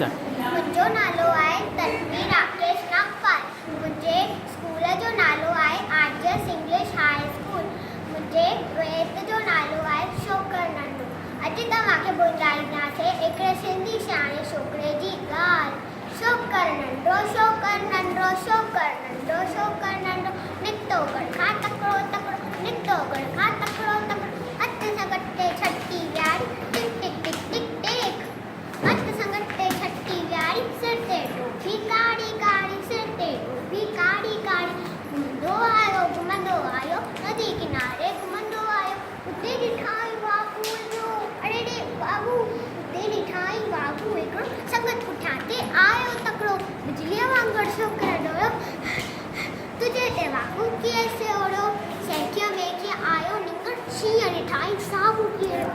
मुंहिंजो नालो आहे तन्वी राकेश नागपाल। मुंहिंजे स्कूल जो नालो आहे आर्यस इंग्लिश हाई स्कूल। मुंहिंजे वेत जो नालो आहे शोकर नंढो। अॼु तव्हांखे ॿुधाईंदासीं हिकिड़े सिंधी सियाणे छोकिरे जी ॻाल्हि। शोकर नंढो शोकर नंढो शोकर नंढो शोकर नंढो निकितो घर खां तकिड़ो तकिड़ो निकितो घर खां तकिड़ो तकिड़ो हथ सां गटे छटी वियारी टिक टिक टिक टिक टेक हथ सां गटे छटी वियारी सिर ते टोपी काड़ी काड़ी सिर ते टोपी काड़ी काड़ी घुमंदो आयो नदी किनारे घुमंदो आयो उते ॾिठाई बाबू जो अरे रे बाबू उते ॾिठाई बाबू हिकिड़ो संगत पुठियां ते आयो तकिड़ो बिजलीअ वांगुरु छोकिरो डोयो तुझे ते बाबू कीअं से ओड़ो सेकीअ में कीअं आयो निंगड़ शींहं ॾिठाई साबू कीअं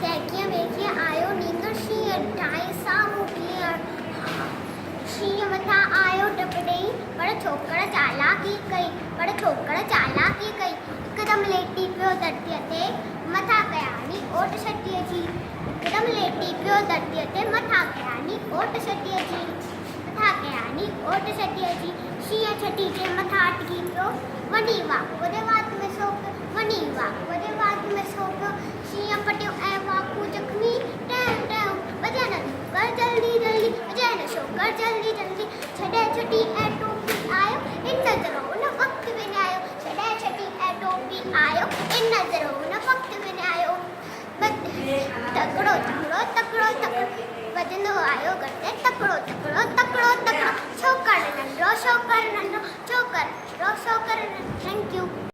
सेकीअ में कीअं आयो निंगड़ शींहं ॾिठाई साबू कीअं शींहं मथां आयो टप ॾेई पर छोकिरा चालाकी कई हिकदमि लेटी पियो धरतीअ ते मथां कयानी ओट छटीअ जी हिकदमि लेटी पियो धरतीअ ते मथां कयानी ओट छटीअ जी शींहं छटी जे मथां अटकी पियो वॾी वाक वॾे वात में सो पियो शींहं पटियो ऐं वाकू जख्मी टेम टेम वॼाए न शोकर जल्दी जल्दी वॼाए न शोकर जल्दी जल्दी छॾे छटी ऐं टोपी आयो इन नज़रो उन वक़्तु विञायो छॾे छटी ऐं टोपी आयो इन नज़रो उन वक़्तु विञायो तकिड़ो तकिड़ो तकिड़ो तकिड़ो वॼंदो आयो गॾे तकिड़ो तकिड़ो तकिड़ो तकिड़ो छोकर नंढो छोकर नंढो छोकर नंढो छोकर नंढो थैंक यू।